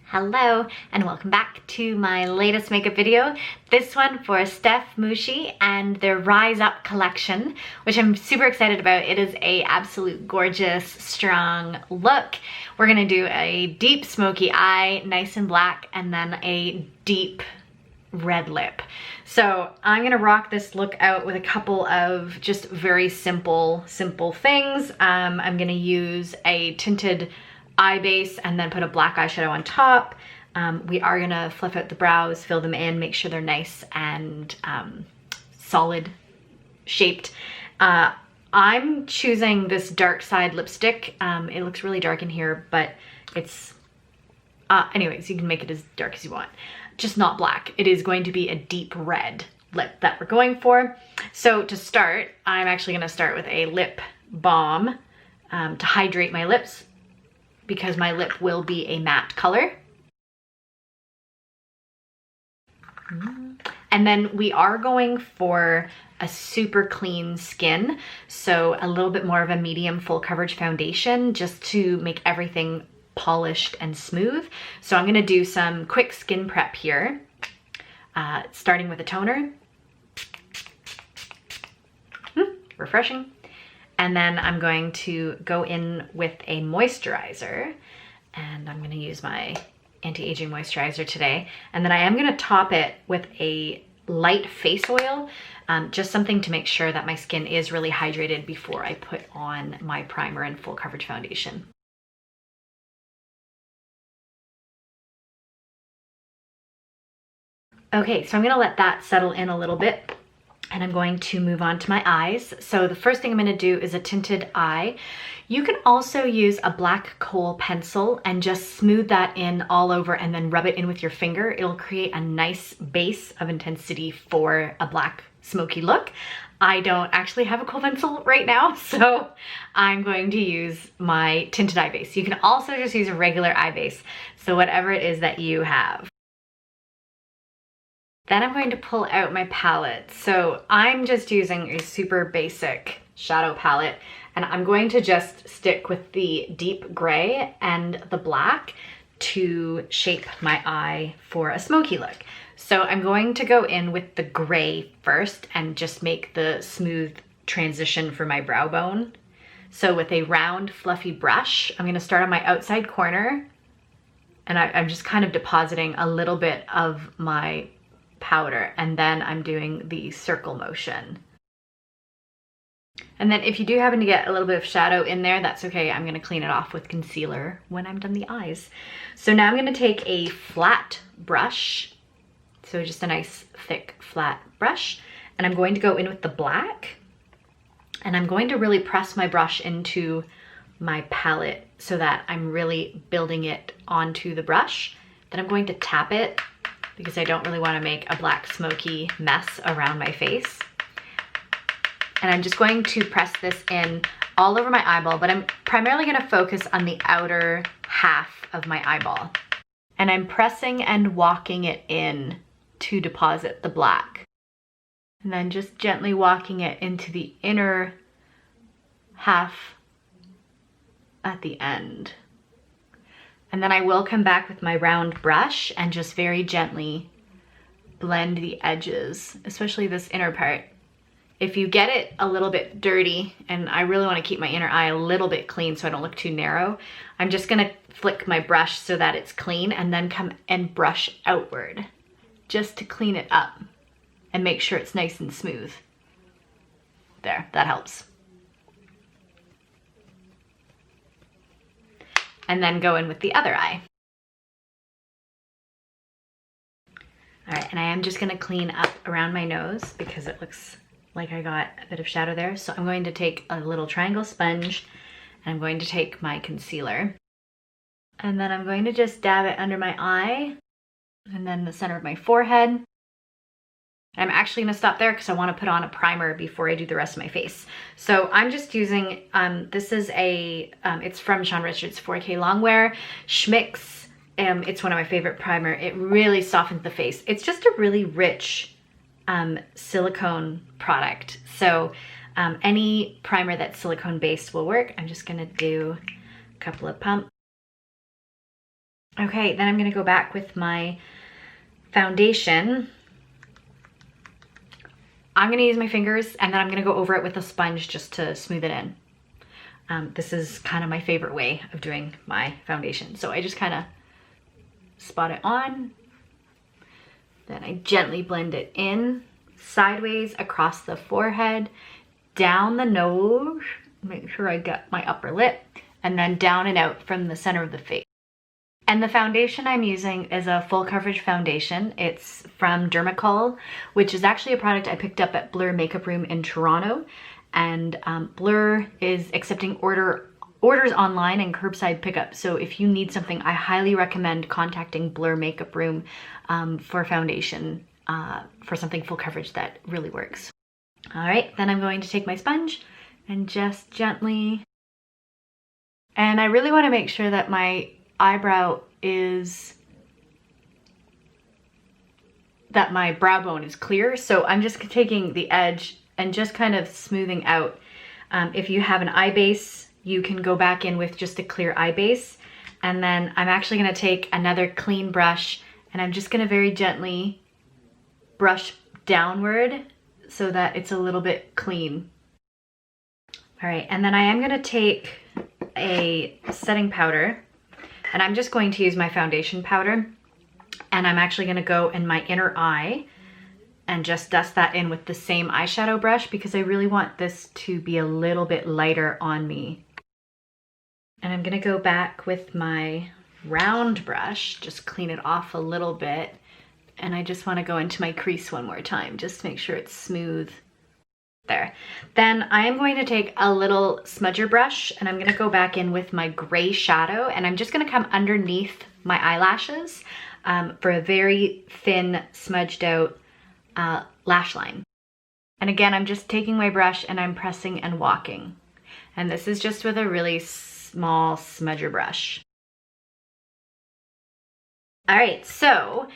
Hello and welcome back to my latest makeup video. This one for Stef Mouchie and their Rise Up collection, which I'm super excited about. It is a absolute gorgeous, strong look. We're gonna do a deep smoky eye, nice and black, and then a deep red lip. So I'm gonna rock this look out with a couple of just very simple things. I'm gonna use a tinted eye base and then put a black eyeshadow on top. We are gonna fluff out the brows, fill them in, make sure they're nice and solid shaped. I'm choosing this dark side lipstick. It looks really dark in here, but it's, anyways, you can make it as dark as you want. Just not black. It is going to be a deep red lip that we're going for. So to start, I'm actually gonna start with a lip balm to hydrate my lips, because my lip will be a matte color. And then we are going for a super clean skin, so a little bit more of a medium full coverage foundation just to make everything polished and smooth. So I'm gonna do some quick skin prep here, starting with a toner. Refreshing. And then I'm going to go in with a moisturizer, and I'm gonna use my anti-aging moisturizer today. And then I am gonna top it with a light face oil, just something to make sure that my skin is really hydrated before I put on my primer and full coverage foundation. Okay, so I'm gonna let that settle in a little bit. And I'm going to move on to my eyes. So the first thing I'm gonna do is a tinted eye. You can also use a black kohl pencil and just smooth that in all over and then rub it in with your finger. It'll create a nice base of intensity for a black smoky look. I don't actually have a kohl pencil right now, so I'm going to use my tinted eye base. You can also just use a regular eye base, so whatever it is that you have. Then I'm going to pull out my palette. So I'm just using a super basic shadow palette, and I'm going to just stick with the deep gray and the black to shape my eye for a smoky look. So I'm going to go in with the gray first and just make the smooth transition for my brow bone. So with a round fluffy brush, I'm gonna start on my outside corner, and I'm just kind of depositing a little bit of my powder, and then I'm doing the circle motion. And then if you do happen to get a little bit of shadow in there, that's okay. I'm gonna clean it off with concealer when I'm done the eyes. So now I'm gonna take a flat brush, so just a nice thick flat brush, and I'm going to go in with the black, and I'm going to really press my brush into my palette so that I'm really building it onto the brush. Then I'm going to tap it, because I don't really want to make a black smoky mess around my face. And I'm just going to press this in all over my eyeball, but I'm primarily going to focus on the outer half of my eyeball. And I'm pressing and walking it in to deposit the black. And then just gently walking it into the inner half at the end. And then I will come back with my round brush and just very gently blend the edges, especially this inner part. If you get it a little bit dirty, and I really want to keep my inner eye a little bit clean so I don't look too narrow, I'm just gonna flick my brush so that it's clean and then come and brush outward just to clean it up and make sure it's nice and smooth. There, that helps. And then go in with the other eye. All right, and I am just gonna clean up around my nose because it looks like I got a bit of shadow there. So I'm going to take a little triangle sponge, and I'm going to take my concealer, and then I'm going to just dab it under my eye and then the center of my forehead. I'm actually gonna stop there because I wanna put on a primer before I do the rest of my face. So I'm just using, this is a, it's from Sean Richards 4K Longwear, Schmicks. It's one of my favorite primer. It really softens the face. It's just a really rich silicone product. So any primer that's silicone based will work. I'm just gonna do a couple of pumps. Okay, then I'm gonna go back with my foundation. I'm gonna use my fingers and then I'm gonna go over it with a sponge just to smooth it in. This is kind of my favorite way of doing my foundation. So I just kind of spot it on, then I gently blend it in, sideways across the forehead, down the nose, make sure I get my upper lip, and then down and out from the center of the face. And the foundation I'm using is a full coverage foundation. It's from Kohl, which is actually a product I picked up at Blur Makeup Room in Toronto. And Blur is accepting orders online and curbside pickup. So if you need something, I highly recommend contacting Blur Makeup Room for foundation, for something full coverage that really works. All right, then I'm going to take my sponge and just gently, and I really want to make sure that my eyebrow is, that my brow bone is clear. So I'm just taking the edge and just kind of smoothing out. If you have an eye base, you can go back in with just a clear eye base. And then I'm actually gonna take another clean brush and I'm just gonna very gently brush downward so that it's a little bit clean. All right, and then I am gonna take a setting powder and I'm just going to use my foundation powder and I'm actually gonna go in my inner eye and just dust that in with the same eyeshadow brush because I really want this to be a little bit lighter on me. And I'm gonna go back with my round brush, just clean it off a little bit. And I just wanna go into my crease one more time, just to make sure it's smooth. There. Then I am going to take a little smudger brush and I'm gonna go back in with my gray shadow and I'm just gonna come underneath my eyelashes for a very thin smudged out lash line. And again, I'm just taking my brush and I'm pressing and walking. And this is just with a really small smudger brush. All right, so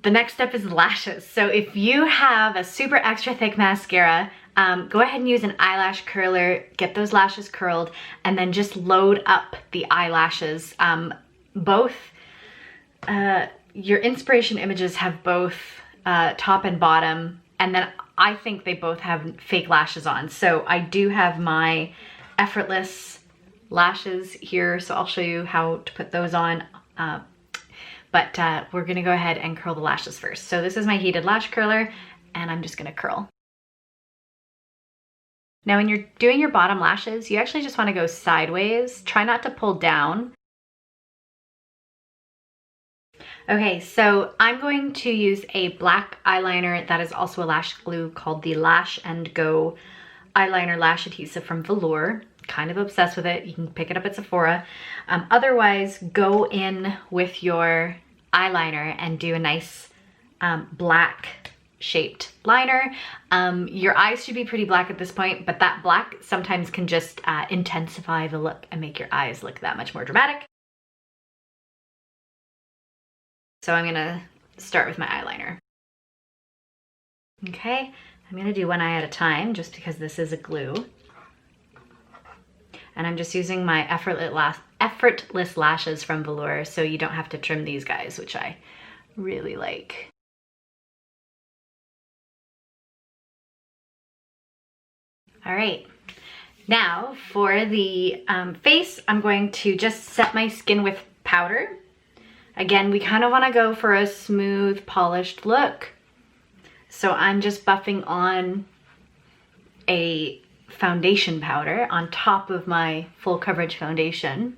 the next step is lashes. So if you have a super extra thick mascara, go ahead and use an eyelash curler, get those lashes curled, and then just load up the eyelashes. Your inspiration images have both top and bottom, and then I think they both have fake lashes on. So I do have my effortless lashes here, so I'll show you how to put those on. But we're gonna go ahead and curl the lashes first. So this is my heated lash curler and I'm just gonna curl. Now when you're doing your bottom lashes, you actually just wanna go sideways. Try not to pull down. Okay, so I'm going to use a black eyeliner that is also a lash glue called the Lash and Go Eyeliner Lash Adhesive from Velour. Kind of obsessed with it. You can pick it up at Sephora. Otherwise, go in with your eyeliner and do a nice black shaped liner. Your eyes should be pretty black at this point, but that black sometimes can just intensify the look and make your eyes look that much more dramatic. So I'm gonna start with my eyeliner. Okay, I'm gonna do one eye at a time just because this is a glue. And I'm just using my effortless lashes from Velour, so you don't have to trim these guys, which I really like. All right, now for the face, I'm going to just set my skin with powder. Again, we kind of want to go for a smooth, polished look. So I'm just buffing on a foundation powder on top of my full coverage foundation.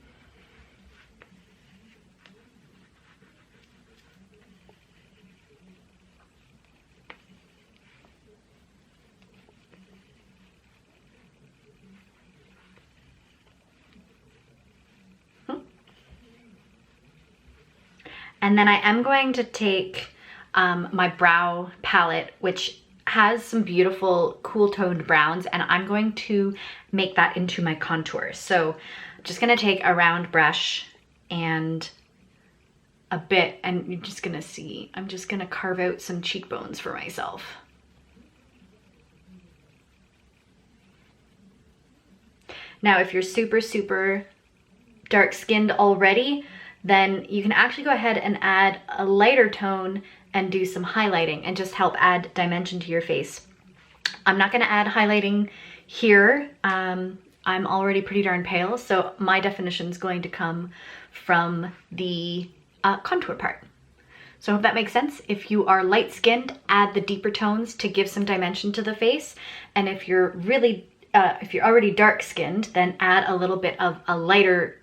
And then I am going to take my brow palette, which has some beautiful cool toned browns, and I'm going to make that into my contour. So I'm just gonna take a round brush and a bit, and you're just gonna see, I'm just gonna carve out some cheekbones for myself. Now, if you're super, super dark skinned already, then you can actually go ahead and add a lighter tone and do some highlighting and just help add dimension to your face. I'm not gonna add highlighting here. I'm already pretty darn pale, so my definition is going to come from the contour part. So I hope that makes sense. If you are light skinned, add the deeper tones to give some dimension to the face. And if you're really, if you're already dark skinned, then add a little bit of a lighter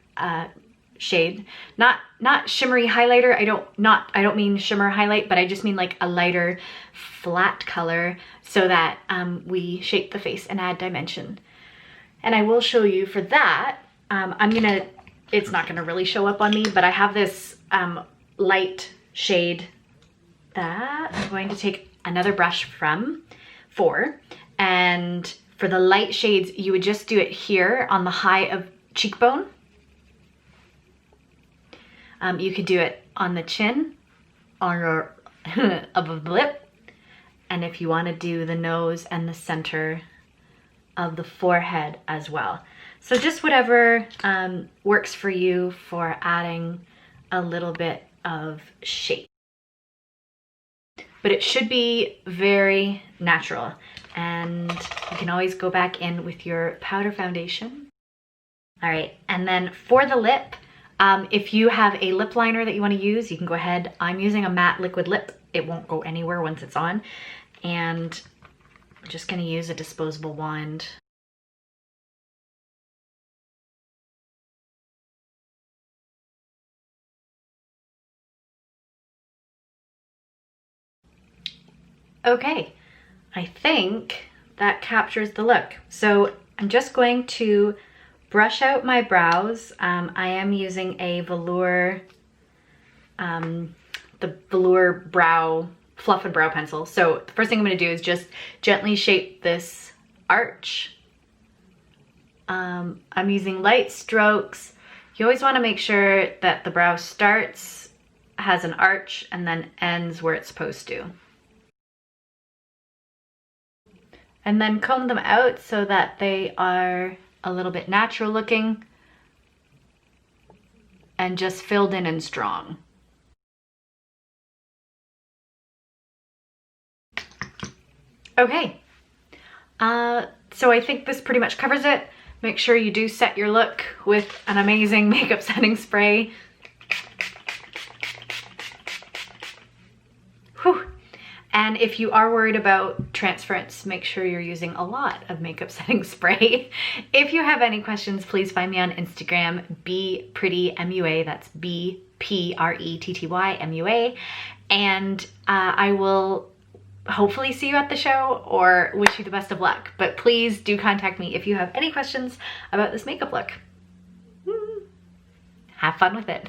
shade. Not shimmery highlighter. I don't mean shimmer highlight, but I just mean like a lighter flat color so that we shape the face and add dimension. And I will show you for that. It's not gonna really show up on me, but I have this light shade that I'm going to take another brush for, and for the light shades, you would just do it here on the high of cheekbone. You could do it on the chin, on your above the lip, and if you want to do the nose and the center of the forehead as well. So just whatever works for you for adding a little bit of shape. But it should be very natural, and you can always go back in with your powder foundation. All right, and then for the lip, if you have a lip liner that you want to use, you can go ahead. I'm using a matte liquid lip. It won't go anywhere once it's on. And I'm just going to use a disposable wand. Okay, I think that captures the look. So I'm just going to brush out my brows. I am using a velour, the velour brow, fluff and brow pencil. So the first thing I'm gonna do is just gently shape this arch. I'm using light strokes. You always wanna make sure that the brow starts, has an arch, and then ends where it's supposed to. And then comb them out so that they are a little bit natural looking and just filled in and strong. Okay, so I think this pretty much covers it. Make sure you do set your look with an amazing makeup setting spray. Whew. And if you are worried about transference, make sure you're using a lot of makeup setting spray. If you have any questions, please find me on Instagram, bprettyMUA, that's BPRETTYMUA, and I will hopefully see you at the show or wish you the best of luck. But please do contact me if you have any questions about this makeup look. Have fun with it.